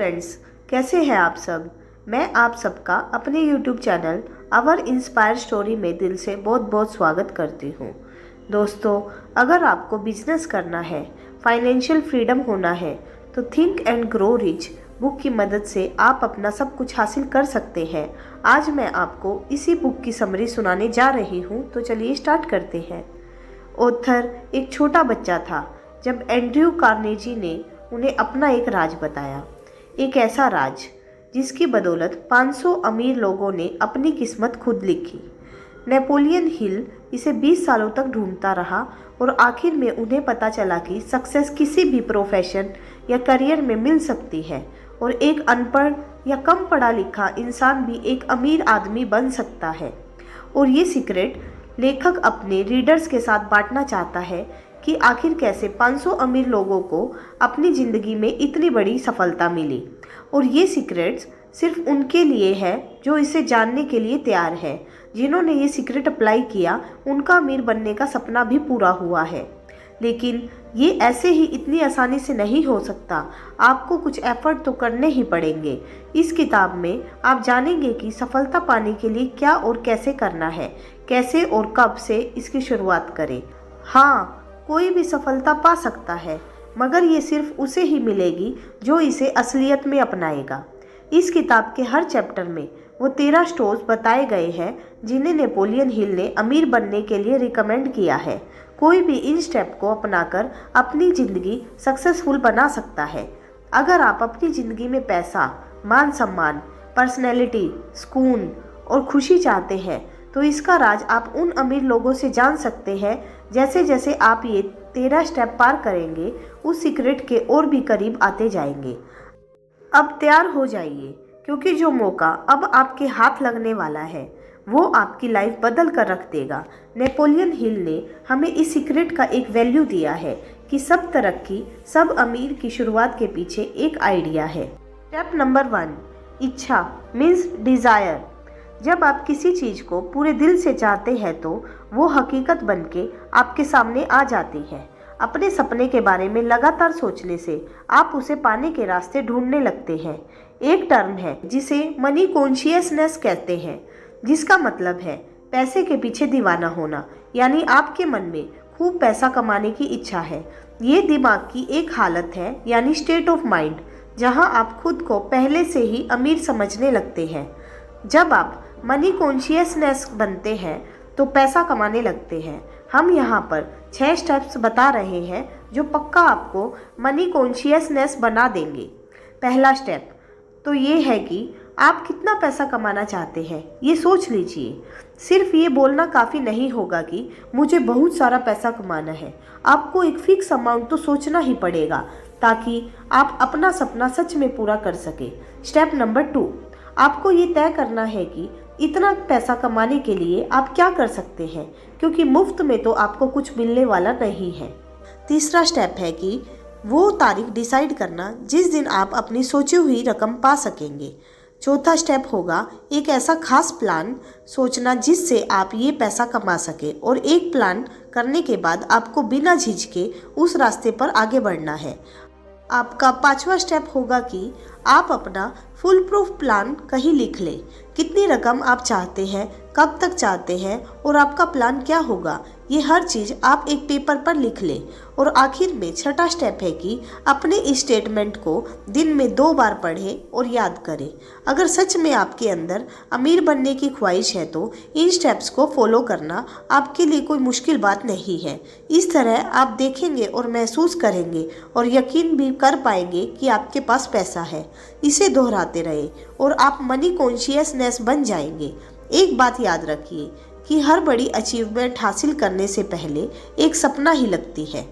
Friends, कैसे हैं आप सब। मैं आप सबका अपने YouTube channel our inspire story में दिल से बहुत बहुत स्वागत करती हूँ। दोस्तों, अगर आपको बिजनेस करना है, फाइनेंशियल फ्रीडम होना है, तो think and grow rich book की मदद से आप अपना सब कुछ हासिल कर सकते हैं। आज मैं आपको इसी बुक की समरी सुनाने जा रही हूँ, तो चलिए स्टार्ट करते हैं। ऑथर एक छोटा बच्चा था जब एंड्रयू कार्नेजी ने उन्हें अपना एक राज बताया, एक ऐसा राज जिसकी बदौलत 500 अमीर लोगों ने अपनी किस्मत खुद लिखी। नेपोलियन हिल इसे 20 सालों तक ढूंढता रहा और आखिर में उन्हें पता चला कि सक्सेस किसी भी प्रोफेशन या करियर में मिल सकती है और एक अनपढ़ या कम पढ़ा लिखा इंसान भी एक अमीर आदमी बन सकता है। और ये सीक्रेट लेखक अपने रीडर्स के साथ बांटना चाहता है कि आखिर कैसे 500 अमीर लोगों को अपनी ज़िंदगी में इतनी बड़ी सफलता मिली। और ये सीक्रेट्स सिर्फ उनके लिए है जो इसे जानने के लिए तैयार है। जिन्होंने ये सीक्रेट अप्लाई किया उनका अमीर बनने का सपना भी पूरा हुआ है। लेकिन ये ऐसे ही इतनी आसानी से नहीं हो सकता, आपको कुछ एफर्ट तो करने ही पड़ेंगे। इस किताब में आप जानेंगे कि सफलता पाने के लिए क्या और कैसे करना है, कैसे और कब से इसकी शुरुआत करें। हाँ, कोई भी सफलता पा सकता है, मगर ये सिर्फ उसे ही मिलेगी जो इसे असलियत में अपनाएगा। इस किताब के हर चैप्टर में वो 13 स्टेप्स बताए गए हैं जिन्हें नेपोलियन हिल ने अमीर बनने के लिए रिकमेंड किया है। कोई भी इन स्टेप को अपनाकर अपनी ज़िंदगी सक्सेसफुल बना सकता है। अगर आप अपनी ज़िंदगी में पैसा, मान सम्मान, पर्सनैलिटी, सुकून और खुशी चाहते हैं, तो इसका राज आप उन अमीर लोगों से जान सकते हैं। जैसे जैसे आप ये 13 स्टेप पार करेंगे, उस सीक्रेट के और भी करीब आते जाएंगे। अब तैयार हो जाइए, क्योंकि जो मौका अब आपके हाथ लगने वाला है वो आपकी लाइफ बदल कर रख देगा। नेपोलियन हिल ने हमें इस सीक्रेट का एक वैल्यू दिया है कि सब तरक्की, सब अमीर की शुरुआत के पीछे एक आइडिया है। स्टेप नंबर 1, इच्छा मीन्स डिज़ायर। जब आप किसी चीज़ को पूरे दिल से चाहते हैं तो वो हकीकत बनके आपके सामने आ जाती है। अपने सपने के बारे में लगातार सोचने से आप उसे पाने के रास्ते ढूंढने लगते हैं। एक टर्म है जिसे मनी कॉन्शियसनेस कहते हैं, जिसका मतलब है पैसे के पीछे दीवाना होना। यानी आपके मन में खूब पैसा कमाने की इच्छा है। ये दिमाग की एक हालत है, यानी स्टेट ऑफ माइंड, जहां आप खुद को पहले से ही अमीर समझने लगते हैं। जब आप मनी कॉन्शियसनेस बनते हैं तो पैसा कमाने लगते हैं। हम यहाँ पर 6 स्टेप्स बता रहे हैं जो पक्का आपको मनी कॉन्शियसनेस बना देंगे। पहला स्टेप तो ये है कि आप कितना पैसा कमाना चाहते हैं, ये सोच लीजिए। सिर्फ ये बोलना काफ़ी नहीं होगा कि मुझे बहुत सारा पैसा कमाना है। आपको एक फिक्स अमाउंट तो सोचना ही पड़ेगा ताकि आप अपना सपना सच में पूरा कर सके। स्टेप नंबर 2, आपको ये तय करना है कि इतना पैसा कमाने के लिए आप क्या कर सकते हैं, क्योंकि मुफ्त में तो आपको कुछ मिलने वाला नहीं है। तीसरा स्टेप है कि वो तारीख डिसाइड करना जिस दिन आप अपनी सोची हुई रकम पा सकेंगे। चौथा स्टेप होगा एक ऐसा खास प्लान सोचना जिससे आप ये पैसा कमा सके, और एक प्लान करने के बाद आपको बिना झिझके उस रास्ते पर आगे बढ़ना है। आपका 5वां स्टेप होगा कि आप अपना फुल प्रूफ प्लान कहीं लिख लें। कितनी रकम आप चाहते हैं, कब तक चाहते हैं और आपका प्लान क्या होगा, ये हर चीज़ आप एक पेपर पर लिख लें। और आखिर में 6वां स्टेप है कि अपने इस स्टेटमेंट को दिन में 2 बार पढ़ें और याद करें। अगर सच में आपके अंदर अमीर बनने की ख्वाहिश है तो इन स्टेप्स को फॉलो करना आपके लिए कोई मुश्किल बात नहीं है। इस तरह आप देखेंगे और महसूस करेंगे और यकीन भी कर पाएंगे कि आपके पास पैसा है। इसे दोहराते रहे और आप मनी कॉन्शियसनेस बन जाएंगे। एक बात याद रखिए कि हर बड़ी अचीवमेंट हासिल करने से पहले एक सपना ही लगती है।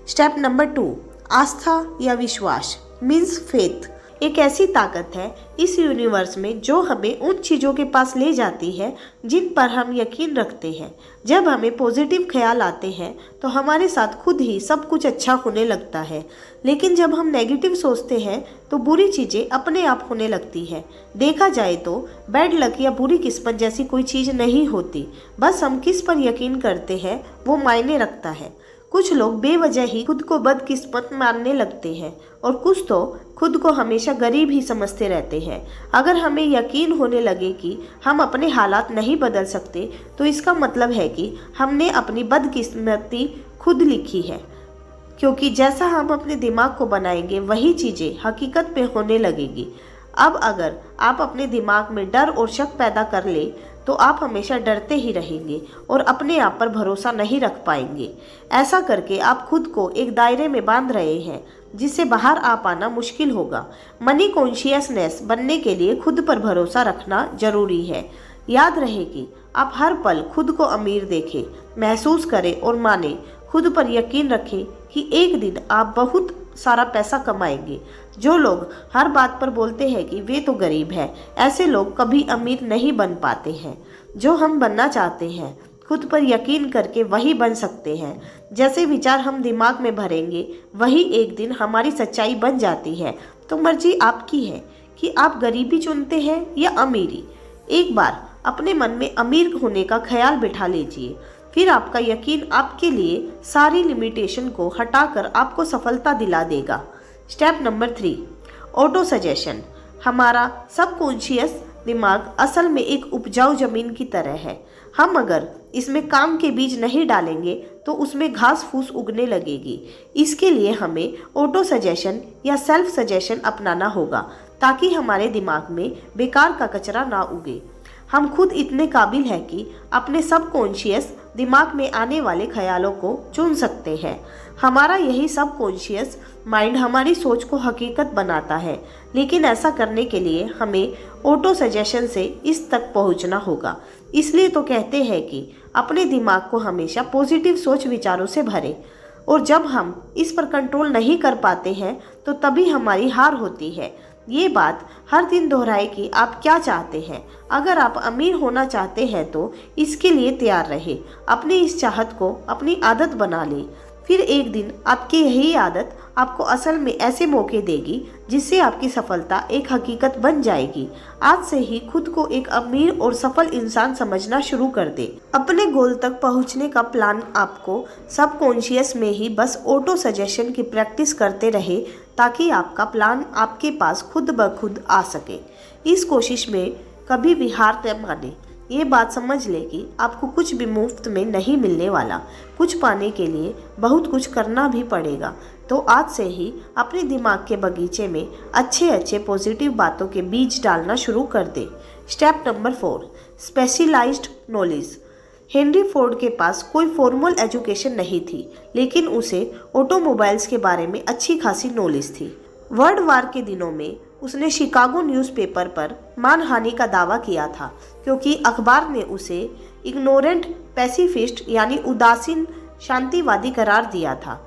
स्टेप नंबर 2, आस्था या विश्वास मीन्स फेथ। एक ऐसी ताकत है इस यूनिवर्स में जो हमें उन चीज़ों के पास ले जाती है जिन पर हम यकीन रखते हैं। जब हमें पॉजिटिव ख्याल आते हैं तो हमारे साथ खुद ही सब कुछ अच्छा होने लगता है, लेकिन जब हम नेगेटिव सोचते हैं तो बुरी चीज़ें अपने आप होने लगती है। देखा जाए तो बैड लक या बुरी किस्मत जैसी कोई चीज़ नहीं होती, बस हम किस पर यकीन करते हैं वो मायने रखता है। कुछ लोग बेवजह ही खुद को बदकिस्मत मानने लगते हैं और कुछ तो खुद को हमेशा गरीब ही समझते रहते हैं। अगर हमें यकीन होने लगे कि हम अपने हालात नहीं बदल सकते तो इसका मतलब है कि हमने अपनी बदकिस्मती खुद लिखी है, क्योंकि जैसा हम अपने दिमाग को बनाएंगे वही चीज़ें हकीकत में होने लगेगी। अब अगर आप अपने दिमाग में डर और शक पैदा कर ले तो आप हमेशा डरते ही रहेंगे और अपने आप पर भरोसा नहीं रख पाएंगे। ऐसा करके आप खुद को एक दायरे में बांध रहे हैं जिससे बाहर आ पाना मुश्किल होगा। मनी कॉन्शियसनेस बनने के लिए खुद पर भरोसा रखना जरूरी है। याद रहे कि आप हर पल खुद को अमीर देखें, महसूस करें और माने। खुद पर यकीन रखें कि एक दिन आप बहुत सारा पैसा कमाएंगे। जो लोग हर बात पर बोलते हैं कि वे तो गरीब हैं, ऐसे लोग कभी अमीर नहीं बन पाते हैं। जो हम बनना चाहते हैं खुद पर यकीन करके वही बन सकते हैं। जैसे विचार हम दिमाग में भरेंगे वही एक दिन हमारी सच्चाई बन जाती है। तो मर्जी आपकी है कि आप गरीबी चुनते हैं या अमीरी। एक बार अपने मन में अमीर होने का ख्याल बिठा लीजिए, फिर आपका यकीन आपके लिए सारी लिमिटेशन को हटाकर आपको सफलता दिला देगा। Step number 3, auto suggestion. हमारा सबकॉन्शियस दिमाग असल में एक उपजाऊ जमीन की तरह है। हम अगर इसमें काम के बीज नहीं डालेंगे तो उसमें घास फूस उगने लगेगी। इसके लिए हमें ऑटो सजेशन या सेल्फ सजेशन अपनाना होगा ताकि हमारे दिमाग में बेकार का कचरा ना उगे। हम खुद इतने काबिल हैं कि अपने सबकॉन्शियस दिमाग में आने वाले ख्यालों को चुन सकते हैं। हमारा यही सबकॉन्शियस माइंड हमारी सोच को हकीकत बनाता है, लेकिन ऐसा करने के लिए हमें ऑटो सजेशन से इस तक पहुंचना होगा। इसलिए तो कहते हैं कि अपने दिमाग को हमेशा पॉजिटिव सोच विचारों से भरें, और जब हम इस पर कंट्रोल नहीं कर पाते हैं तो तभी हमारी हार होती है। ये बात हर दिन दोहराए कि आप क्या चाहते हैं। अगर आप अमीर होना चाहते हैं तो इसके लिए तैयार रहे। अपनी इस चाहत को अपनी आदत बना लें। फिर एक दिन आपकी यही आदत आपको असल में ऐसे मौके देगी जिससे आपकी सफलता एक हकीकत बन जाएगी। आज से ही खुद को एक अमीर और सफल इंसान समझना शुरू कर दे। अपने गोल तक पहुंचने का प्लान आपको सबकॉन्शियस में ही बस ऑटो सजेशन की प्रैक्टिस करते रहे ताकि आपका प्लान आपके पास खुद ब खुद आ सके। इस कोशिश में कभी भी हार न माने। ये बात समझ ले कि आपको कुछ भी मुफ्त में नहीं मिलने वाला। कुछ पाने के लिए बहुत कुछ करना भी पड़ेगा। तो आज से ही अपने दिमाग के बगीचे में अच्छे पॉजिटिव बातों के बीज डालना शुरू कर दे। Step number 4, specialized knowledge. Henry Ford के पास कोई फॉर्मल एजुकेशन नहीं थी, लेकिन उसे ऑटोमोबाइल्स के बारे में अच्छी खासी नॉलेज थी। वर्ल्ड वार के दिनों में उसने शिकागो न्यूज़पेपर पर मानहानि का दावा किया था, क्योंकि अखबार ने उसे इग्नोरेंट पैसिफिस्ट यानी उदासीन शांतिवादी करार दिया था।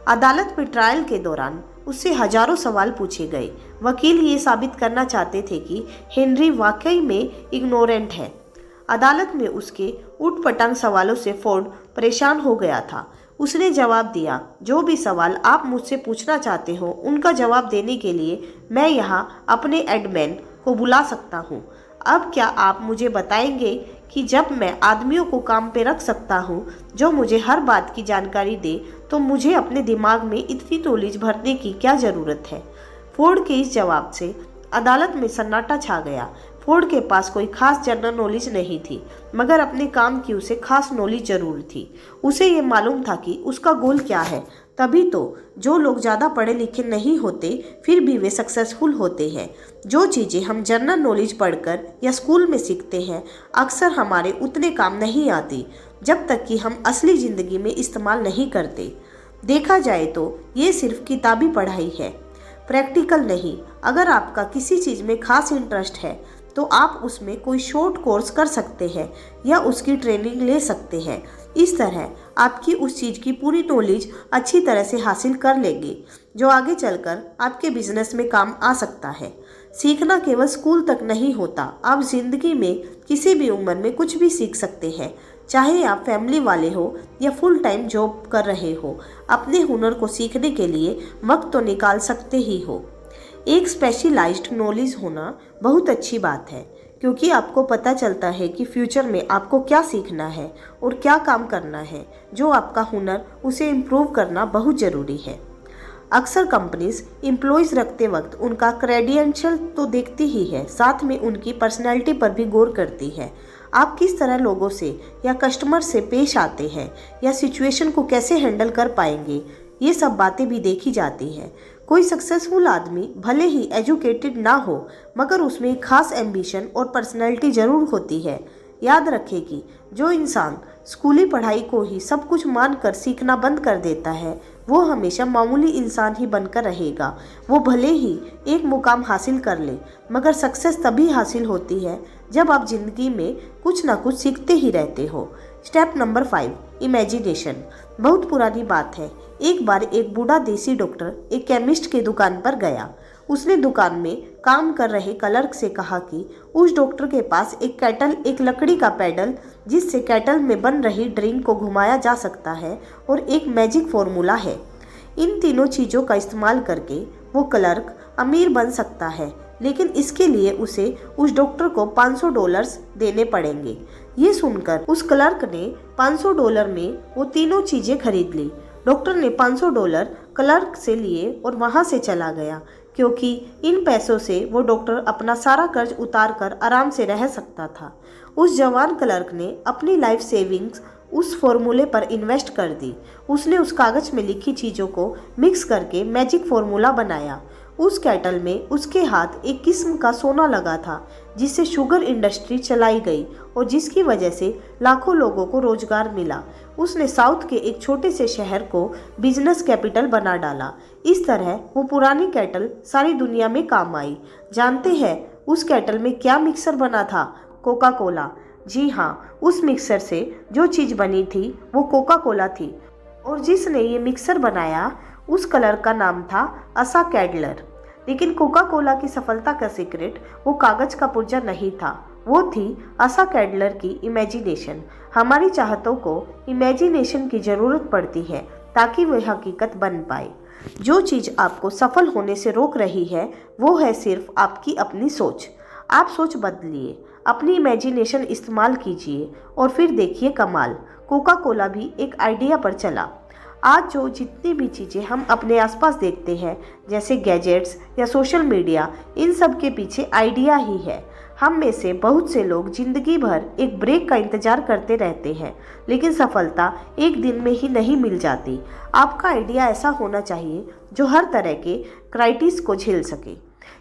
अदालत में ट्रायल के दौरान उससे हजारों सवाल पूछे गए। वकील ये साबित करना चाहते थे कि हेनरी वाकई में इग्नोरेंट है। अदालत में उसके ऊटपटांग सवालों से फोर्ड परेशान हो गया था। उसने जवाब दिया, जो भी सवाल आप मुझसे पूछना चाहते हो उनका जवाब देने के लिए मैं यहाँ अपने एडमिन को बुला सकता हूँ। अब क्या आप मुझे बताएंगे कि जब मैं आदमियों को काम पे रख सकता हूँ जो मुझे हर बात की जानकारी दे, तो मुझे अपने दिमाग में इतनी नॉलेज भरने की क्या ज़रूरत है। फोर्ड के इस जवाब से अदालत में सन्नाटा छा गया। फोर्ड के पास कोई खास जनरल नॉलेज नहीं थी, मगर अपने काम की उसे खास नॉलेज जरूर थी। उसे ये मालूम था कि उसका गोल क्या है। तभी तो जो लोग ज़्यादा पढ़े लिखे नहीं होते फिर भी वे सक्सेसफुल होते हैं। जो चीज़ें हम जनरल नॉलेज पढ़कर या स्कूल में सीखते हैं अक्सर हमारे उतने काम नहीं आती जब तक कि हम असली ज़िंदगी में इस्तेमाल नहीं करते। देखा जाए तो ये सिर्फ किताबी पढ़ाई है, प्रैक्टिकल नहीं। अगर आपका किसी चीज़ में खास इंटरेस्ट है तो आप उसमें कोई शॉर्ट कोर्स कर सकते हैं या उसकी ट्रेनिंग ले सकते हैं। इस तरह आपकी उस चीज़ की पूरी नॉलेज अच्छी तरह से हासिल कर लेंगे जो आगे चलकर आपके बिजनेस में काम आ सकता है। सीखना केवल स्कूल तक नहीं होता। आप ज़िंदगी में किसी भी उम्र में कुछ भी सीख सकते हैं, चाहे आप फैमिली वाले हो या फुल टाइम जॉब कर रहे हो। अपने हुनर को सीखने के लिए वक्त तो निकाल सकते ही हो। एक स्पेशलाइज्ड नॉलेज होना बहुत अच्छी बात है, क्योंकि आपको पता चलता है कि फ्यूचर में आपको क्या सीखना है और क्या काम करना है। जो आपका हुनर उसे इम्प्रूव करना बहुत ज़रूरी है। अक्सर कंपनीज एम्प्लॉयज़ रखते वक्त उनका क्रेडेंशियल तो देखती ही है, साथ में उनकी पर्सनैलिटी पर भी गौर करती है। आप किस तरह लोगों से या कस्टमर से पेश आते हैं या सिचुएशन को कैसे हैंडल कर पाएंगे, ये सब बातें भी देखी जाती हैं। कोई सक्सेसफुल आदमी भले ही एजुकेटेड ना हो, मगर उसमें एक खास एम्बिशन और पर्सनैलिटी ज़रूर होती है। याद रखें कि जो इंसान स्कूली पढ़ाई को ही सब कुछ मानकर सीखना बंद कर देता है, वो हमेशा मामूली इंसान ही बनकर रहेगा। वो भले ही एक मुकाम हासिल कर ले, मगर सक्सेस तभी हासिल होती है जब आप ज़िंदगी में कुछ ना कुछ सीखते ही रहते हो। Step number 5, imagination. बहुत पुरानी बात है। एक बार एक बूढ़ा देसी डॉक्टर एक केमिस्ट की दुकान पर गया। उसने दुकान में काम कर रहे क्लर्क से कहा कि उस डॉक्टर के पास एक केटल, एक लकड़ी का पैडल जिससे केटल में बन रही ड्रिंक को घुमाया जा सकता है, और एक मैजिक फॉर्मूला है। इन तीनों चीज़ों का इस्तेमाल करके वो क्लर्क अमीर बन सकता है, लेकिन इसके लिए उसे उस डॉक्टर को $500 देने पड़ेंगे। ये सुनकर उस क्लर्क ने $500 में वो तीनों चीज़ें खरीद ली। डॉक्टर ने $500 क्लर्क से लिए और वहाँ से चला गया, क्योंकि इन पैसों से वो डॉक्टर अपना सारा कर्ज उतार कर आराम से रह सकता था। उस जवान क्लर्क ने अपनी लाइफ सेविंग्स उस फॉर्मूले पर इन्वेस्ट कर दी। उसने उस कागज में लिखी चीज़ों को मिक्स करके मैजिक फॉर्मूला बनाया। उस केटल में उसके हाथ एक किस्म का सोना लगा था, जिससे शुगर इंडस्ट्री चलाई गई और जिसकी वजह से लाखों लोगों को रोजगार मिला। उसने साउथ के एक छोटे से शहर को बिजनेस कैपिटल बना डाला। इस तरह वो पुरानी केटल सारी दुनिया में काम आई। जानते हैं उस केटल में क्या मिक्सर बना था? Coca Cola. जी हाँ, उस मिक्सर से जो चीज़ बनी थी वो कोका कोला थी, और जिसने ये मिक्सर बनाया उस कलर का नाम था असा कैडलर। लेकिन कोका कोला की सफलता का सीक्रेट वो कागज का पुर्जा नहीं था, वो थी असा कैडलर की इमेजिनेशन। हमारी चाहतों को इमेजिनेशन की ज़रूरत पड़ती है ताकि वह हकीकत बन पाए। जो चीज़ आपको सफल होने से रोक रही है वो है सिर्फ आपकी अपनी सोच। आप सोच बदलिए, अपनी इमेजिनेशन इस्तेमाल कीजिए और फिर देखिए कमाल। कोका कोला भी एक आइडिया पर चला। आज जो जितनी भी चीज़ें हम अपने आसपास देखते हैं, जैसे गैजेट्स या सोशल मीडिया, इन सब के पीछे आइडिया ही है। हम में से बहुत से लोग ज़िंदगी भर एक ब्रेक का इंतज़ार करते रहते हैं, लेकिन सफलता एक दिन में ही नहीं मिल जाती। आपका आइडिया ऐसा होना चाहिए जो हर तरह के क्राइसिस को झेल सके।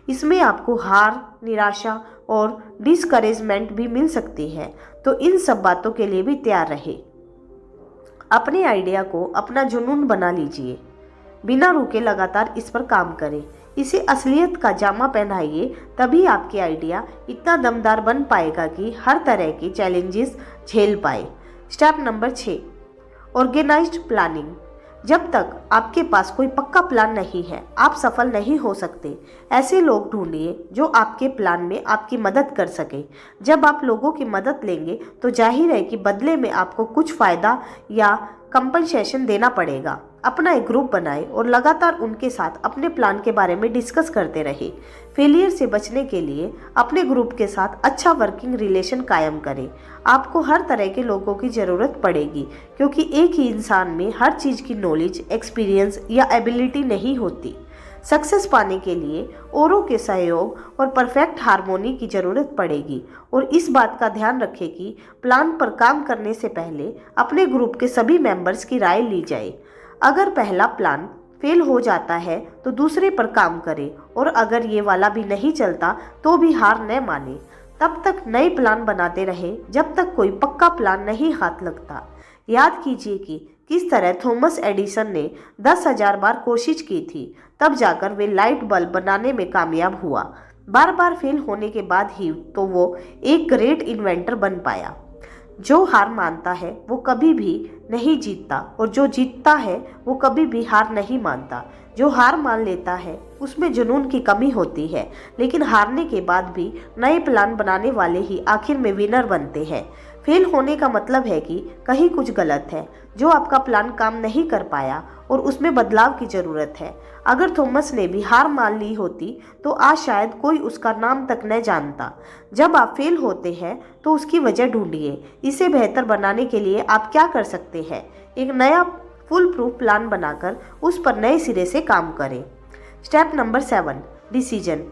इसमें आपको हार, निराशा और डिस्करेजमेंट भी मिल सकती है, तो इन सब बातों के लिए भी तैयार रहे। अपने आइडिया को अपना जुनून बना लीजिए। बिना रुके लगातार इस पर काम करें। इसे असलियत का जामा पहनाइए, तभी आपके आइडिया इतना दमदार बन पाएगा कि हर तरह के चैलेंजेस झेल पाए। Step number 6, organised planning. जब तक आपके पास कोई पक्का प्लान नहीं है, आप सफल नहीं हो सकते। ऐसे लोग ढूंढिए जो आपके प्लान में आपकी मदद कर सके। जब आप लोगों की मदद लेंगे तो जाहिर है कि बदले में आपको कुछ फ़ायदा या कंपनसेशन देना पड़ेगा। अपना एक ग्रुप बनाएं और लगातार उनके साथ अपने प्लान के बारे में डिस्कस करते रहें। फेलियर से बचने के लिए अपने ग्रुप के साथ अच्छा वर्किंग रिलेशन कायम करें। आपको हर तरह के लोगों की ज़रूरत पड़ेगी, क्योंकि एक ही इंसान में हर चीज़ की नॉलेज, एक्सपीरियंस या एबिलिटी नहीं होती। सक्सेस पाने के लिए औरों के सहयोग और परफेक्ट हार्मोनी की ज़रूरत पड़ेगी, और इस बात का ध्यान रखें कि प्लान पर काम करने से पहले अपने ग्रुप के सभी मेंबर्स की राय ली जाए। अगर पहला प्लान फेल हो जाता है तो दूसरे पर काम करें, और अगर ये वाला भी नहीं चलता तो भी हार न माने। तब तक नए प्लान बनाते रहे जब तक कोई पक्का प्लान नहीं हाथ लगता। याद कीजिए कि किस तरह थॉमस एडिसन ने 10,000 बार कोशिश की थी, तब जाकर वे लाइट बल्ब बनाने में कामयाब हुआ। बार बार फेल होने के बाद ही तो वो एक ग्रेट इन्वेंटर बन पाया। जो हार मानता है वो कभी भी नहीं जीतता, और जो जीतता है वो कभी भी हार नहीं मानता। जो हार मान लेता है उसमें जुनून की कमी होती है, लेकिन हारने के बाद भी नए प्लान बनाने वाले ही आखिर में विनर बनते हैं। फेल होने का मतलब है कि कहीं कुछ गलत है, जो आपका प्लान काम नहीं कर पाया और उसमें बदलाव की ज़रूरत है। अगर थॉमस ने भी हार मान ली होती तो आज शायद कोई उसका नाम तक न जानता। जब आप फेल होते हैं तो उसकी वजह ढूंढिए। इसे बेहतर बनाने के लिए आप क्या कर सकते हैं? एक नया फुल प्रूफ प्लान बनाकर उस पर नए सिरे से काम करें। Step number 7, decision.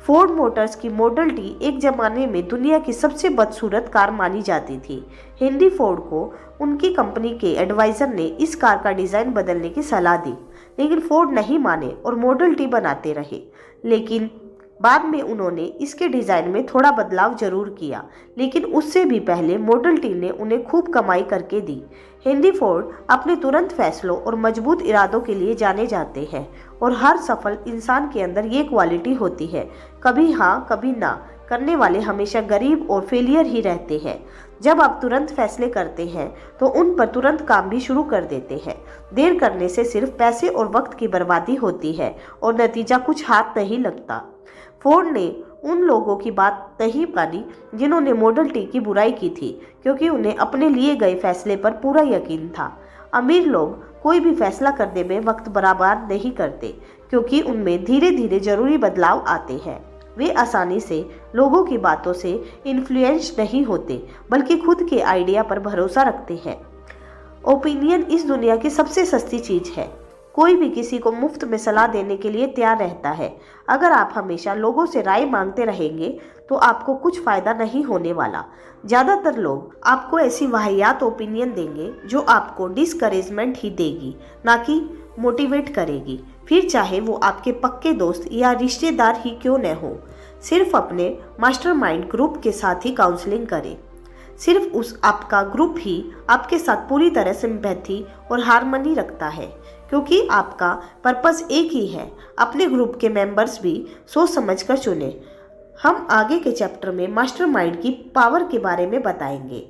Ford Motors की मॉडल टी एक ज़माने में दुनिया की सबसे बदसूरत कार मानी जाती थी। हेनरी फोर्ड को उनकी कंपनी के एडवाइज़र ने इस कार का डिज़ाइन बदलने की सलाह दी, लेकिन फोर्ड नहीं माने और मॉडल टी बनाते रहे। लेकिन बाद में उन्होंने इसके डिज़ाइन में थोड़ा बदलाव जरूर किया, लेकिन उससे भी पहले मॉडल टी ने उन्हें खूब कमाई करके दी। हेनरी फोर्ड अपने तुरंत फैसलों और मजबूत इरादों के लिए जाने जाते हैं, और हर सफल इंसान के अंदर ये क्वालिटी होती है, कभी हाँ कभी ना करने वाले हमेशा गरीब और फेलियर ही रहते हैं। जब आप तुरंत फैसले करते हैं तो उन पर तुरंत काम भी शुरू कर देते हैं। देर करने से सिर्फ पैसे और वक्त की बर्बादी होती है और नतीजा कुछ हाथ नहीं लगता। फोर्ड ने उन लोगों की बात नहीं मानी जिन्होंने मॉडल टी की बुराई की थी, क्योंकि उन्हें अपने लिए गए फैसले पर पूरा यकीन था। अमीर लोग कोई भी फैसला करने में वक्त बर्बाद नहीं करते, क्योंकि उनमें धीरे धीरे जरूरी बदलाव आते हैं। वे आसानी से लोगों की बातों से इन्फ्लुएंस नहीं होते, बल्कि खुद के आइडिया पर भरोसा रखते हैं। ओपिनियन इस दुनिया की सबसे सस्ती चीज है। कोई भी किसी को मुफ्त में सलाह देने के लिए तैयार रहता है। अगर आप हमेशा लोगों से राय मांगते रहेंगे तो आपको कुछ फायदा नहीं होने वाला। ज़्यादातर लोग आपको ऐसी वाहियात ओपिनियन देंगे जो आपको डिस्करेजमेंट ही देगी, ना कि मोटिवेट करेगी, फिर चाहे वो आपके पक्के दोस्त या रिश्तेदार ही क्यों न हो। सिर्फ अपने मास्टरमाइंड ग्रुप के साथ ही काउंसलिंग करें। सिर्फ उस आपका ग्रुप ही आपके साथ पूरी तरह सिंपैथी और हार्मनी रखता है, क्योंकि आपका पर्पस एक ही है। अपने ग्रुप के मेंबर्स भी सोच समझकर चुनें। हम आगे के चैप्टर में मास्टरमाइंड की पावर के बारे में बताएंगे।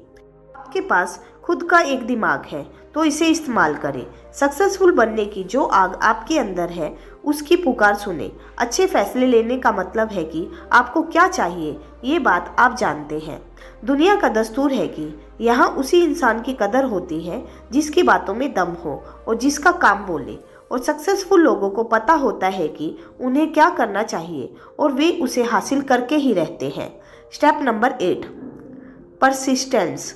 आपके पास खुद का एक दिमाग है तो इसे इस्तेमाल करें। सक्सेसफुल बनने की जो आग आपके अंदर है उसकी पुकार सुने। अच्छे फैसले लेने का मतलब है कि आपको क्या चाहिए, ये बात आप जानते हैं। दुनिया का दस्तूर है कि यहाँ उसी इंसान की कदर होती है जिसकी बातों में दम हो और जिसका काम बोले। और सक्सेसफुल लोगों को पता होता है कि उन्हें क्या करना चाहिए और वे उसे हासिल करके ही रहते हैं। Step number 8, persistence.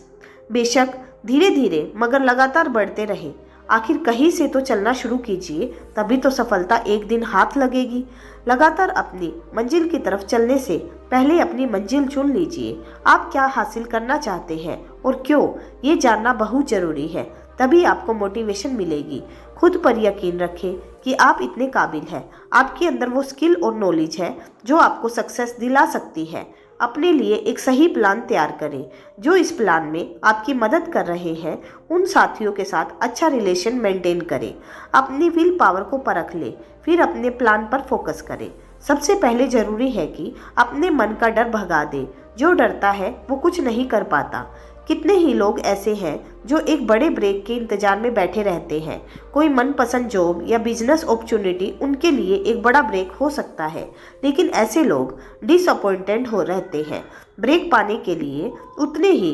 बेशक धीरे धीरे मगर लगातार बढ़ते रहे। आखिर कहीं से तो चलना शुरू कीजिए, तभी तो सफलता एक दिन हाथ लगेगी। लगातार अपनी मंजिल की तरफ चलने से पहले अपनी मंजिल चुन लीजिए। आप क्या हासिल करना चाहते हैं और क्यों, ये जानना बहुत जरूरी है, तभी आपको मोटिवेशन मिलेगी। खुद पर यकीन रखें कि आप इतने काबिल हैं। आपके अंदर वो स्किल और नॉलेज है जो आपको सक्सेस दिला सकती है। अपने लिए एक सही प्लान तैयार करें। जो इस प्लान में आपकी मदद कर रहे हैं उन साथियों के साथ अच्छा रिलेशन मेंटेन करें। अपनी विल पावर को परख लें, फिर अपने प्लान पर फोकस करें। सबसे पहले जरूरी है कि अपने मन का डर भगा दें। जो डरता है वो कुछ नहीं कर पाता। कितने ही लोग ऐसे हैं जो एक बड़े ब्रेक के इंतजार में बैठे रहते हैं। कोई मनपसंद जॉब या बिजनेस अपॉर्चुनिटी उनके लिए एक बड़ा ब्रेक हो सकता है, लेकिन ऐसे लोग डिसअपॉइंटेड हो रहते हैं। ब्रेक पाने के लिए उतने ही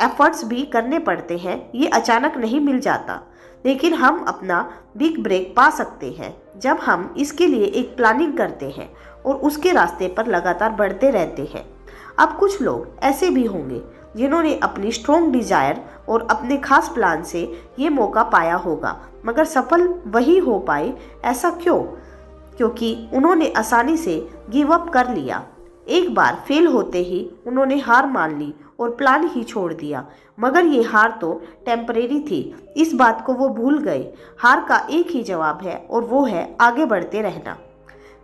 एफर्ट्स भी करने पड़ते हैं। ये अचानक नहीं मिल जाता, लेकिन हम अपना बिग ब्रेक पा सकते हैं जब हम इसके लिए एक प्लानिंग करते हैं और उसके रास्ते पर लगातार बढ़ते रहते हैं। अब कुछ लोग ऐसे भी होंगे जिन्होंने अपनी स्ट्रॉन्ग डिजायर और अपने खास प्लान से ये मौका पाया होगा, मगर सफल वही हो पाए। ऐसा क्यों? क्योंकि उन्होंने आसानी से गिव अप कर लिया। एक बार फेल होते ही उन्होंने हार मान ली और प्लान ही छोड़ दिया। मगर ये हार तो टेम्परेरी थी, इस बात को वो भूल गए। हार का एक ही जवाब है और वो है आगे बढ़ते रहना।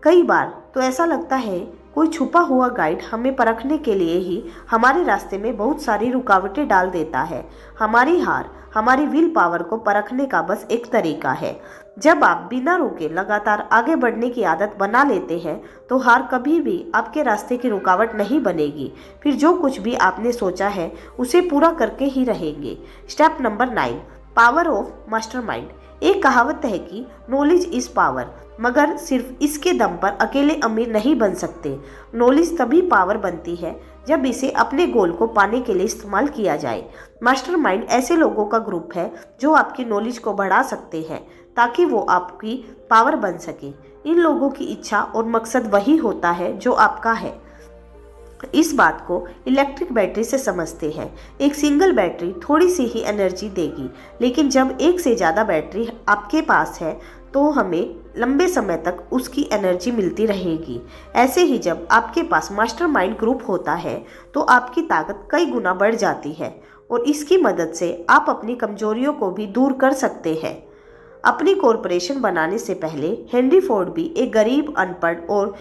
कई बार तो ऐसा लगता है कोई छुपा हुआ गाइड हमें परखने के लिए ही हमारे रास्ते में बहुत सारी रुकावटें डाल देता है। हमारी हार हमारी विल पावर को परखने का बस एक तरीका है। जब आप बिना रुके लगातार आगे बढ़ने की आदत बना लेते हैं तो हार कभी भी आपके रास्ते की रुकावट नहीं बनेगी। फिर जो कुछ भी आपने सोचा है उसे पूरा करके ही रहेंगे। Step number 9, power of mastermind. एक कहावत है कि नॉलेज इज पावर, मगर सिर्फ इसके दम पर अकेले अमीर नहीं बन सकते। नॉलेज तभी पावर बनती है जब इसे अपने गोल को पाने के लिए इस्तेमाल किया जाए। मास्टरमाइंड ऐसे लोगों का ग्रुप है जो आपकी नॉलेज को बढ़ा सकते हैं ताकि वो आपकी पावर बन सके। इन लोगों की इच्छा और मकसद वही होता है जो आपका है। इस बात को इलेक्ट्रिक बैटरी से समझते हैं। एक सिंगल बैटरी थोड़ी सी ही एनर्जी देगी, लेकिन जब एक से ज़्यादा बैटरी आपके पास है तो हमें लंबे समय तक उसकी एनर्जी मिलती रहेगी। ऐसे ही जब आपके पास मास्टरमाइंड ग्रुप होता है तो आपकी ताकत कई गुना बढ़ जाती है और इसकी मदद से आप अपनी कमजोरियों को भी दूर कर सकते हैं। अपनी कॉरपोरेशन बनाने से पहले हेनरी फोर्ड भी एक गरीब, अनपढ़ और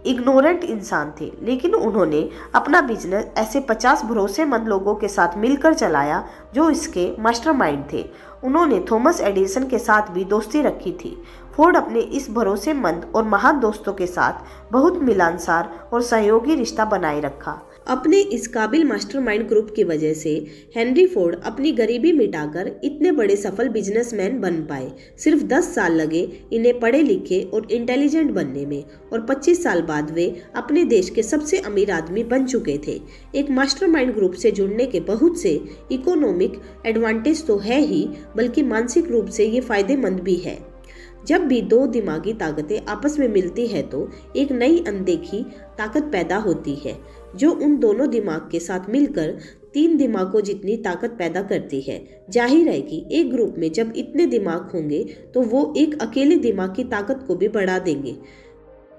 इग्नोरेंट इंसान थे, लेकिन उन्होंने अपना बिजनेस ऐसे 50 भरोसेमंद लोगों के साथ मिलकर चलाया जो इसके मास्टरमाइंड थे। उन्होंने थॉमस एडिसन के साथ भी दोस्ती रखी थी। फोर्ड अपने इस भरोसेमंद और महान दोस्तों के साथ बहुत मिलनसार और सहयोगी रिश्ता बनाए रखा। अपने इस काबिल मास्टरमाइंड ग्रुप की वजह से हेनरी फोर्ड अपनी गरीबी मिटाकर इतने बड़े सफल बिजनेसमैन बन पाए। सिर्फ 10 साल लगे इन्हें पढ़े लिखे और इंटेलिजेंट बनने में, और 25 साल बाद वे अपने देश के सबसे अमीर आदमी बन चुके थे। एक मास्टरमाइंड ग्रुप से जुड़ने के बहुत से इकोनॉमिक एडवांटेज तो है ही, बल्कि मानसिक रूप से ये फायदेमंद भी है। जब भी दो दिमागी ताकतें आपस में मिलती है तो एक नई अनदेखी ताकत पैदा होती है जो उन दोनों दिमाग के साथ मिलकर 3 दिमागों जितनी ताकत पैदा करती है। जाहिर है कि एक ग्रुप में जब इतने दिमाग होंगे तो वो एक अकेले दिमाग की ताकत को भी बढ़ा देंगे।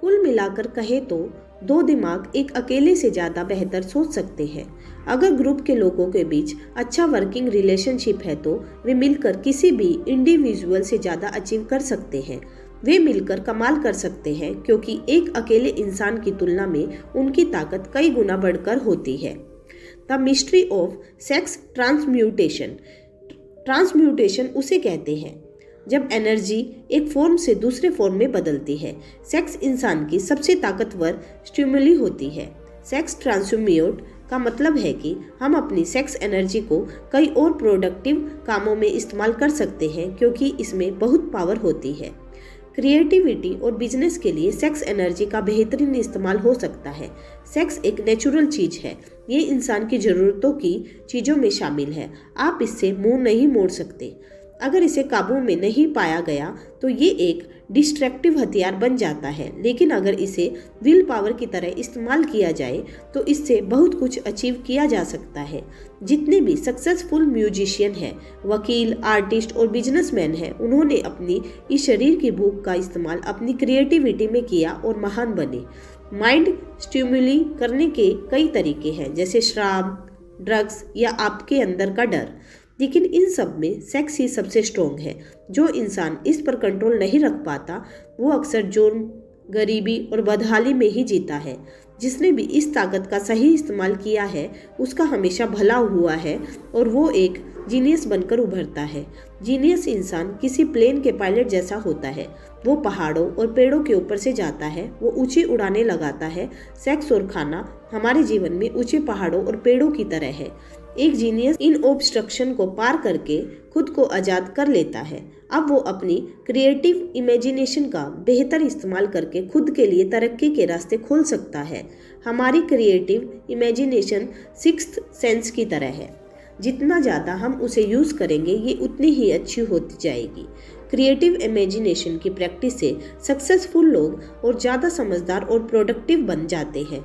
कुल मिलाकर कहे तो 2 दिमाग एक अकेले से ज़्यादा बेहतर सोच सकते हैं। अगर ग्रुप के लोगों के बीच अच्छा वर्किंग रिलेशनशिप है तो वे मिलकर किसी भी इंडिविजुअल से ज़्यादा अचीव कर सकते हैं। वे मिलकर कमाल कर सकते हैं क्योंकि एक अकेले इंसान की तुलना में उनकी ताकत कई गुना बढ़कर होती है। The mystery of sex transmutation. Transmutation उसे कहते हैं जब एनर्जी एक फॉर्म से दूसरे फॉर्म में बदलती है। सेक्स इंसान की सबसे ताकतवर स्टिमुली होती है। सेक्स ट्रांसम्यूट का मतलब है कि हम अपनी सेक्स एनर्जी को कई और प्रोडक्टिव कामों में इस्तेमाल कर सकते हैं क्योंकि इसमें बहुत पावर होती है। क्रिएटिविटी और बिजनेस के लिए सेक्स एनर्जी का बेहतरीन इस्तेमाल हो सकता है। सेक्स एक नेचुरल चीज है, ये इंसान की ज़रूरतों की चीज़ों में शामिल है। आप इससे मुंह नहीं मोड़ सकते। अगर इसे काबू में नहीं पाया गया तो ये एक डिस्ट्रैक्टिव हथियार बन जाता है, लेकिन अगर इसे विल पावर की तरह इस्तेमाल किया जाए तो इससे बहुत कुछ अचीव किया जा सकता है। जितने भी सक्सेसफुल म्यूजिशियन हैं, वकील, आर्टिस्ट और बिजनेसमैन हैं, उन्होंने अपनी इस शरीर की भूख का इस्तेमाल अपनी क्रिएटिविटी में किया और महान बने। माइंड स्टिमुली करने के कई तरीके हैं, जैसे शराब, ड्रग्स या आपके अंदर का डर, लेकिन इन सब में सेक्स ही सबसे स्ट्रॉन्ग है। जो इंसान इस पर कंट्रोल नहीं रख पाता वो अक्सर जुर्म, गरीबी और बदहाली में ही जीता है। जिसने भी इस ताकत का सही इस्तेमाल किया है उसका हमेशा भला हुआ है और वो एक जीनियस बनकर उभरता है। जीनियस इंसान किसी प्लेन के पायलट जैसा होता है। वो पहाड़ों और पेड़ों के ऊपर से जाता है, वो ऊंची उड़ानें लगाता है। सेक्स और खाना हमारे जीवन में ऊंचे पहाड़ों और पेड़ों की तरह है। एक जीनियस इन ऑब्स्ट्रक्शन को पार करके खुद को आज़ाद कर लेता है। अब वो अपनी क्रिएटिव इमेजिनेशन का बेहतर इस्तेमाल करके खुद के लिए तरक्की के रास्ते खोल सकता है। हमारी क्रिएटिव इमेजिनेशन सिक्स्थ सेंस की तरह है, जितना ज़्यादा हम उसे यूज़ करेंगे ये उतनी ही अच्छी होती जाएगी। क्रिएटिव इमेजिनेशन की प्रैक्टिस से सक्सेसफुल लोग और ज़्यादा समझदार और प्रोडक्टिव बन जाते हैं।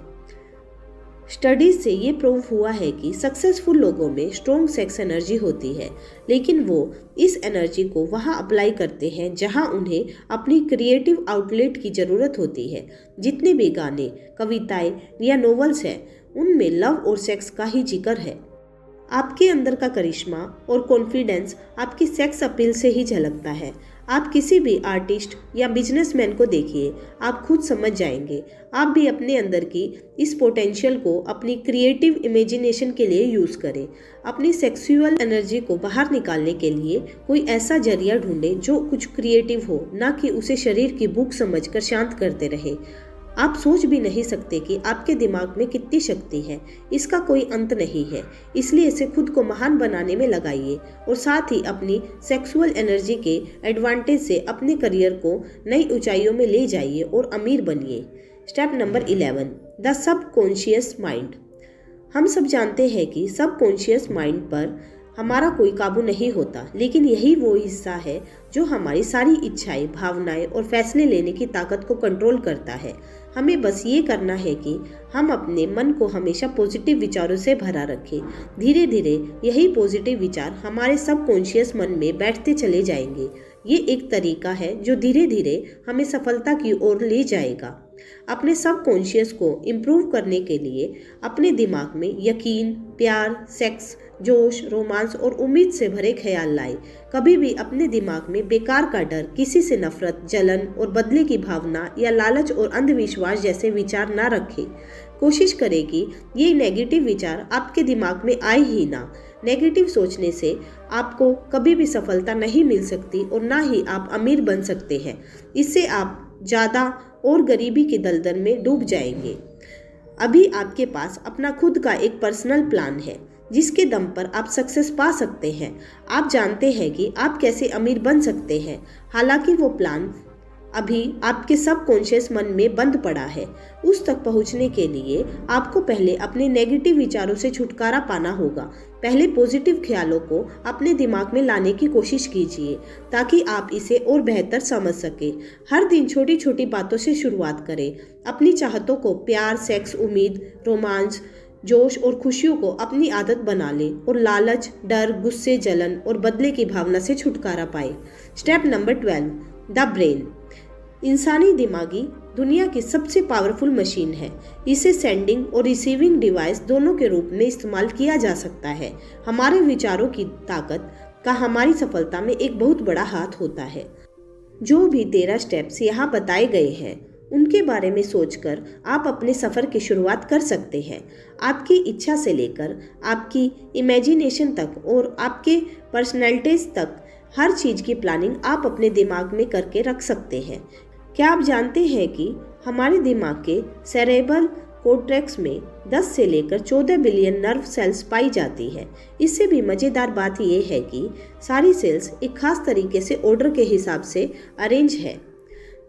स्टडीज से ये प्रूव हुआ है कि सक्सेसफुल लोगों में स्ट्रॉन्ग सेक्स एनर्जी होती है, लेकिन वो इस एनर्जी को वहाँ अप्लाई करते हैं जहाँ उन्हें अपनी क्रिएटिव आउटलेट की ज़रूरत होती है। जितने भी गाने, कविताएं या नॉवेल्स हैं उनमें लव और सेक्स का ही जिक्र है। आपके अंदर का करिश्मा और कॉन्फिडेंस आपकी सेक्स अपील से ही झलकता है। आप किसी भी आर्टिस्ट या बिजनेसमैन को देखिए, आप खुद समझ जाएंगे। आप भी अपने अंदर की इस पोटेंशियल को अपनी क्रिएटिव इमेजिनेशन के लिए यूज़ करें। अपनी सेक्सुअल एनर्जी को बाहर निकालने के लिए कोई ऐसा जरिया ढूंढें जो कुछ क्रिएटिव हो, ना कि उसे शरीर की भूख समझकर शांत करते रहे। आप सोच भी नहीं सकते कि आपके दिमाग में कितनी शक्ति है, इसका कोई अंत नहीं है। इसलिए इसे खुद को महान बनाने में लगाइए और साथ ही अपनी सेक्सुअल एनर्जी के एडवांटेज से अपने करियर को नई ऊंचाइयों में ले जाइए और अमीर बनिए। Step number 11, the subconscious mind. हम सब जानते हैं कि सबकॉन्शियस माइंड पर हमारा कोई काबू नहीं होता, लेकिन यही वो हिस्सा है जो हमारी सारी इच्छाएं, भावनाएं और फैसले लेने की ताकत को कंट्रोल करता है। हमें बस ये करना है कि हम अपने मन को हमेशा पॉजिटिव विचारों से भरा रखें। धीरे धीरे यही पॉजिटिव विचार हमारे सबकॉन्शियस मन में बैठते चले जाएंगे। ये एक तरीका है जो धीरे धीरे हमें सफलता की ओर ले जाएगा। अपने सबकॉन्शियस को इम्प्रूव करने के लिए अपने दिमाग में यकीन, प्यार, सेक्स, जोश, रोमांस और उम्मीद से भरे ख्याल लाए। कभी भी अपने दिमाग में बेकार का डर, किसी से नफरत, जलन और बदले की भावना या लालच और अंधविश्वास जैसे विचार ना रखें। कोशिश करें कि ये नेगेटिव विचार आपके दिमाग में आए ही ना। नेगेटिव सोचने से आपको कभी भी सफलता नहीं मिल सकती और ना ही आप अमीर बन सकते हैं। इससे आप ज़्यादा और गरीबी के दलदल में डूब जाएंगे। अभी आपके पास अपना खुद का एक पर्सनल प्लान है जिसके दम पर आप सक्सेस पा सकते हैं। आप जानते हैं कि आप कैसे अमीर बन सकते हैं। हालांकि वो प्लान अभी आपके सबकॉन्शियस मन में बंद पड़ा है। उस तक पहुंचने के लिए आपको पहले अपने नेगेटिव विचारों से छुटकारा पाना होगा। पहले पॉजिटिव ख्यालों को अपने दिमाग में लाने की कोशिश कीजिए ताकि आप इसे और बेहतर समझ सकें। हर दिन छोटी छोटी बातों से शुरुआत करें। अपनी चाहतों को, प्यार, सेक्स, उम्मीद, रोमांस, जोश और खुशियों को अपनी आदत बना लें और लालच, डर, गुस्से, जलन और बदले की भावना से छुटकारा पाएं। Step number 12, the brain. इंसानी दिमागी दुनिया की सबसे पावरफुल मशीन है। इसे सेंडिंग और रिसीविंग डिवाइस दोनों के रूप में इस्तेमाल किया जा सकता है। हमारे विचारों की ताकत का हमारी सफलता में एक बहुत बड़ा हाथ होता है। जो भी 13 स्टेप्स यहाँ बताए गए हैं उनके बारे में सोचकर आप अपने सफ़र की शुरुआत कर सकते हैं। आपकी इच्छा से लेकर आपकी इमेजिनेशन तक और आपके पर्सनैलिटीज़ तक हर चीज़ की प्लानिंग आप अपने दिमाग में करके रख सकते हैं। क्या आप जानते हैं कि हमारे दिमाग के सेरेब्रल कोर्टेक्स में 10 से लेकर 14 बिलियन नर्व सेल्स पाई जाती है। इससे भी मज़ेदार बात यह है कि सारी सेल्स एक खास तरीके से ऑर्डर के हिसाब से अरेंज है।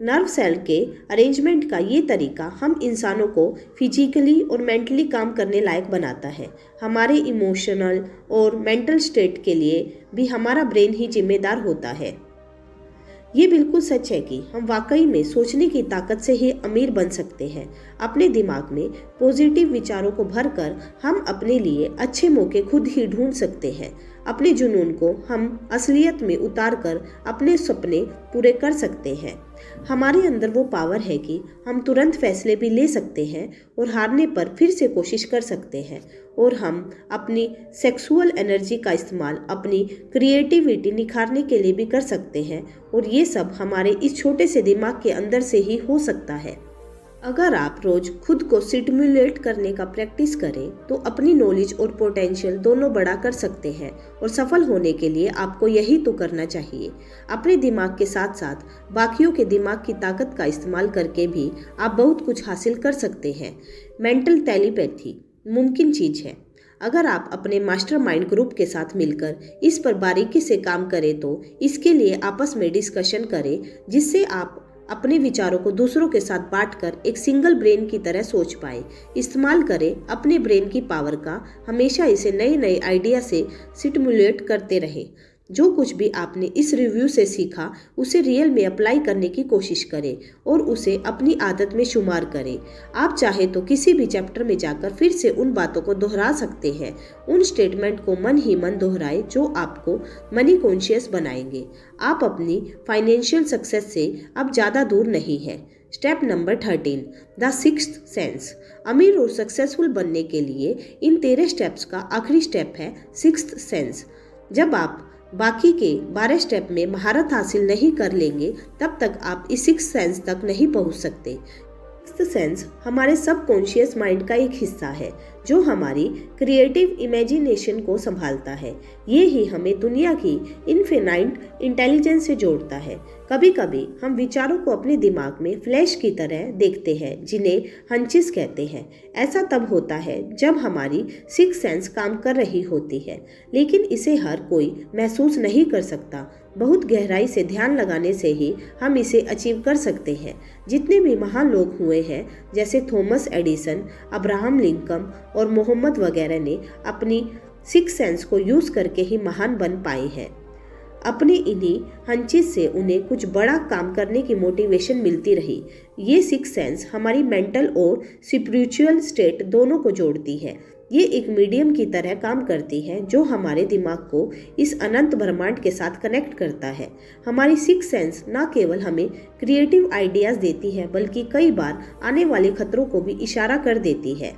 नर्व सेल के अरेंजमेंट का ये तरीका हम इंसानों को फिजिकली और मेंटली काम करने लायक बनाता है। हमारे इमोशनल और मेंटल स्टेट के लिए भी हमारा ब्रेन ही जिम्मेदार होता है। ये बिल्कुल सच है कि हम वाकई में सोचने की ताकत से ही अमीर बन सकते हैं। अपने दिमाग में पॉजिटिव विचारों को भरकर हम अपने लिए अच्छे मौके खुद ही ढूंढ सकते हैं। अपने जुनून को हम असलियत में उतार कर अपने सपने पूरे कर सकते हैं। हमारे अंदर वो पावर है कि हम तुरंत फैसले भी ले सकते हैं और हारने पर फिर से कोशिश कर सकते हैं। और हम अपनी सेक्सुअल एनर्जी का इस्तेमाल अपनी क्रिएटिविटी निखारने के लिए भी कर सकते हैं। और ये सब हमारे इस छोटे से दिमाग के अंदर से ही हो सकता है। अगर आप रोज खुद को स्टिमुलेट करने का प्रैक्टिस करें तो अपनी नॉलेज और पोटेंशियल दोनों बड़ा कर सकते हैं। और सफल होने के लिए आपको यही तो करना चाहिए। अपने दिमाग के साथ साथ बाकियों के दिमाग की ताकत का इस्तेमाल करके भी आप बहुत कुछ हासिल कर सकते हैं। मेंटल टेलीपैथी मुमकिन चीज़ है। अगर आप अपने मास्टरमाइंड ग्रुप के साथ मिलकर इस पर बारीकी से काम करें तो इसके लिए आपस में डिस्कशन करें, जिससे आप अपने विचारों को दूसरों के साथ बांटकर एक सिंगल ब्रेन की तरह सोच पाए। इस्तेमाल करें अपने ब्रेन की पावर का। हमेशा इसे नए नए आइडिया से स्टिमुलेट करते रहें। जो कुछ भी आपने इस रिव्यू से सीखा उसे रियल में अप्लाई करने की कोशिश करें और उसे अपनी आदत में शुमार करें। आप चाहे तो किसी भी चैप्टर में जाकर फिर से उन बातों को दोहरा सकते हैं। उन स्टेटमेंट को मन ही मन दोहराएं जो आपको मनी कॉन्शियस बनाएंगे। आप अपनी फाइनेंशियल सक्सेस से अब ज़्यादा दूर नहीं है। Step number 13, the sixth sense. अमीर और सक्सेसफुल बनने के लिए इन 13 स्टेप्स का आखिरी स्टेप है सिक्स्थ सेंस। जब आप बाकी के 12 स्टेप में महारत हासिल नहीं कर लेंगे तब तक आप इस सिक्स्थ सेंस तक नहीं पहुंच सकते। सिक्स्थ सेंस हमारे सबकॉन्शियस माइंड का एक हिस्सा है जो हमारी क्रिएटिव इमेजिनेशन को संभालता है। ये ही हमें दुनिया की इनफिनाइट इंटेलिजेंस से जोड़ता है। कभी कभी हम विचारों को अपने दिमाग में फ्लैश की तरह देखते हैं जिन्हें हंचिस कहते हैं। ऐसा तब होता है जब हमारी सिक्स्थ सेंस काम कर रही होती है, लेकिन इसे हर कोई महसूस नहीं कर सकता। बहुत गहराई से ध्यान लगाने से ही हम इसे अचीव कर सकते हैं। जितने भी महान लोग हुए हैं जैसे थॉमस एडिसन, अब्राहम लिंकन और मोहम्मद वगैरह ने अपनी सिक्स सेंस को यूज़ करके ही महान बन पाए हैं। अपने इन्हीं हंचिस से उन्हें कुछ बड़ा काम करने की मोटिवेशन मिलती रही। ये सिक्स सेंस हमारी मेंटल और स्पिरिचुअल स्टेट दोनों को जोड़ती है। ये एक मीडियम की तरह काम करती है जो हमारे दिमाग को इस अनंत ब्रह्मांड के साथ कनेक्ट करता है। हमारी सिक्स सेंस न केवल हमें क्रिएटिव आइडियाज़ देती है बल्कि कई बार आने वाले खतरों को भी इशारा कर देती है।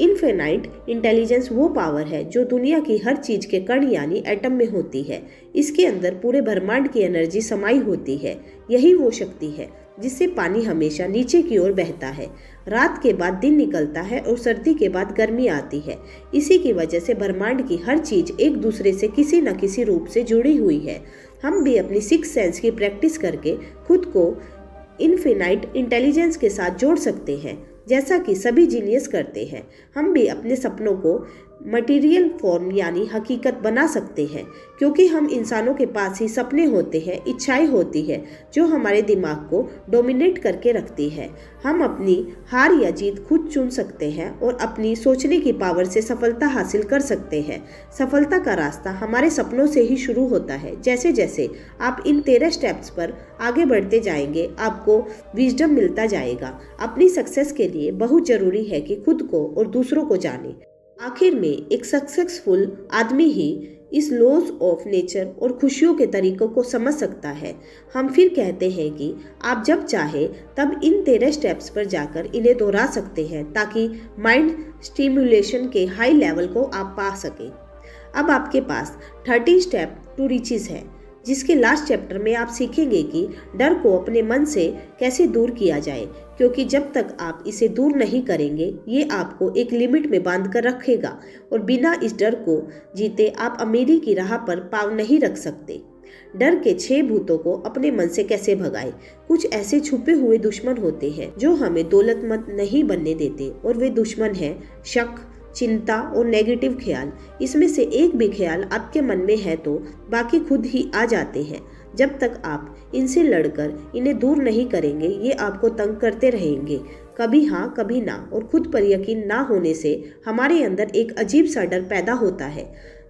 इनफिनाइट इंटेलिजेंस वो पावर है जो दुनिया की हर चीज़ के कण यानी एटम में होती है। इसके अंदर पूरे ब्रह्मांड की एनर्जी समाई होती है। यही वो शक्ति है जिससे पानी हमेशा नीचे की ओर बहता है, रात के बाद दिन निकलता है और सर्दी के बाद गर्मी आती है। इसी की वजह से ब्रह्मांड की हर चीज़ एक दूसरे से किसी न किसी रूप से जुड़ी हुई है। हम भी अपनी सिक्स सेंस की प्रैक्टिस करके खुद को इनफिनाइट इंटेलिजेंस के साथ जोड़ सकते हैं, जैसा कि सभी जीनियस करते हैं। हम भी अपने सपनों को मटेरियल फॉर्म यानी हकीकत बना सकते हैं, क्योंकि हम इंसानों के पास ही सपने होते हैं, इच्छाएं होती है जो हमारे दिमाग को डोमिनेट करके रखती है। हम अपनी हार या जीत खुद चुन सकते हैं और अपनी सोचने की पावर से सफलता हासिल कर सकते हैं। सफलता का रास्ता हमारे सपनों से ही शुरू होता है। जैसे जैसे आप इन 13 स्टेप्स पर आगे बढ़ते जाएंगे, आपको विजडम मिलता जाएगा। अपनी सक्सेस के लिए बहुत ज़रूरी है कि खुद को और दूसरों को जाने। आखिर में एक सक्सेसफुल आदमी ही इस लॉज ऑफ नेचर और खुशियों के तरीकों को समझ सकता है। हम फिर कहते हैं कि आप जब चाहे तब इन 13 स्टेप्स पर जाकर इन्हें दोहरा सकते हैं ताकि माइंड स्टिमुलेशन के हाई लेवल को आप पा सकें। अब आपके पास 30 स्टेप टू रिचेस है, जिसके लास्ट चैप्टर में आप सीखेंगे कि डर को अपने मन से कैसे दूर किया जाए, क्योंकि जब तक आप इसे दूर नहीं करेंगे ये आपको एक लिमिट में बांध कर रखेगा और बिना इस डर को जीते आप अमीरी की राह पर पाँव नहीं रख सकते। डर के 6 भूतों को अपने मन से कैसे भगाएं। कुछ ऐसे छुपे हुए दुश्मन होते हैं जो हमें दौलतमंद नहीं बनने देते, और वे दुश्मन हैं शक, चिंता और नेगेटिव ख्याल। इसमें से एक भी ख्याल आपके मन में है तो बाकी खुद ही आ जाते हैं। जब तक आप इनसे लड़कर इन्हें दूर नहीं करेंगे ये आपको तंग करते रहेंगे, कभी हाँ कभी ना, और खुद पर यकीन ना होने से हमारे अंदर एक अजीब सा डर पैदा होता है।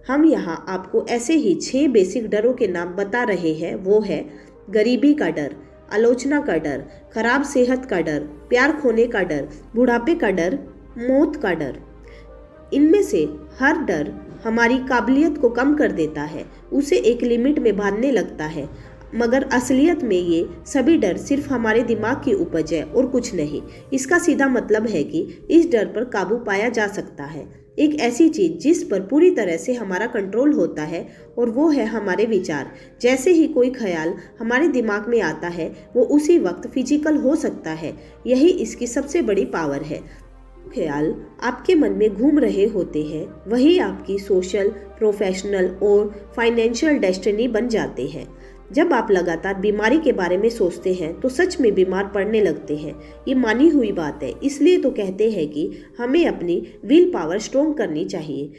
हम यहाँ आपको ऐसे ही 6 बेसिक डरों के नाम बता रहे हैं। वो है गरीबी का डर, आलोचना का डर, खराब सेहत का डर, प्यार खोने का डर, बुढ़ापे का डर, मौत का डर। इनमें से हर डर हमारी काबिलियत को कम कर देता है, उसे एक लिमिट में बांधने लगता है, मगर असलियत में ये सभी डर सिर्फ हमारे दिमाग की उपज है और कुछ नहीं। इसका सीधा मतलब है कि इस डर पर काबू पाया जा सकता है। एक ऐसी चीज़ जिस पर पूरी तरह से हमारा कंट्रोल होता है और वो है हमारे विचार। जैसे ही कोई ख्याल हमारे दिमाग में आता है वो उसी वक्त फिजिकल हो सकता है। यही इसकी सबसे बड़ी पावर है। ख्याल आपके मन में घूम रहे होते हैं वही आपकी सोशल, प्रोफेशनल और फाइनेंशियल डेस्टिनी बन जाते हैं। जब आप लगातार बीमारी के बारे में सोचते हैं तो सच में बीमार पड़ने लगते हैं। ये मानी हुई बात है, इसलिए तो कहते हैं कि हमें अपनी विल पावर स्ट्रॉन्ग करनी चाहिए।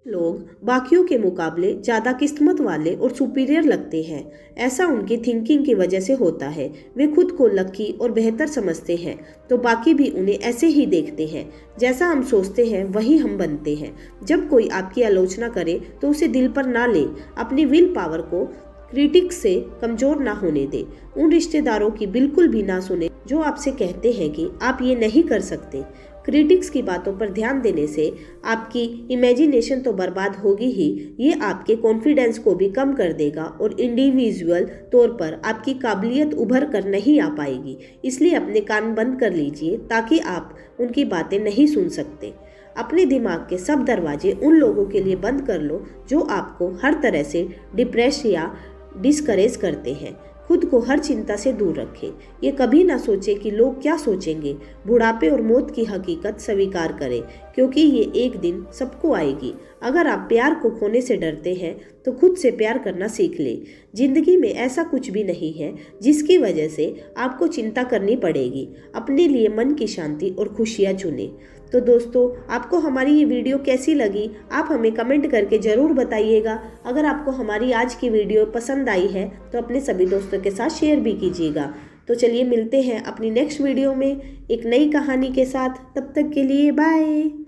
लोग बाकियों के मुकाबले ज़्यादा किस्मत वाले और सुपीरियर लगते हैं। ऐसा उनकी थिंकिंग की वजह से होता है। वे खुद को लकी और बेहतर समझते हैं तो बाकी भी उन्हें ऐसे ही देखते हैं। जैसा हम सोचते हैं वही हम बनते हैं। जब कोई आपकी आलोचना करे तो उसे दिल पर ना ले। अपनी विल पावर को क्रिटिक्स से कमज़ोर ना होने दे। उन रिश्तेदारों की बिल्कुल भी ना सुने जो आपसे कहते हैं कि आप ये नहीं कर सकते। क्रिटिक्स की बातों पर ध्यान देने से आपकी इमेजिनेशन तो बर्बाद होगी ही, ये आपके कॉन्फिडेंस को भी कम कर देगा और इंडिविजुअल तौर पर आपकी काबिलियत उभर कर नहीं आ पाएगी। इसलिए अपने कान बंद कर लीजिए ताकि आप उनकी बातें नहीं सुन सकते। अपने दिमाग के सब दरवाजे उन लोगों के लिए बंद कर लो जो आपको हर तरह से डिप्रेस या डिस्करेज करते हैं। खुद को हर चिंता से दूर रखें। ये कभी ना सोचें कि लोग क्या सोचेंगे। बुढ़ापे और मौत की हकीकत स्वीकार करें, क्योंकि ये एक दिन सबको आएगी। अगर आप प्यार को खोने से डरते हैं तो खुद से प्यार करना सीख लें। जिंदगी में ऐसा कुछ भी नहीं है जिसकी वजह से आपको चिंता करनी पड़ेगी। अपने लिए मन की शांति और खुशियाँ चुनें। तो दोस्तों, आपको हमारी ये वीडियो कैसी लगी आप हमें कमेंट करके ज़रूर बताइएगा। अगर आपको हमारी आज की वीडियो पसंद आई है तो अपने सभी दोस्तों के साथ शेयर भी कीजिएगा। तो चलिए मिलते हैं अपनी नेक्स्ट वीडियो में एक नई कहानी के साथ। तब तक के लिए बाय।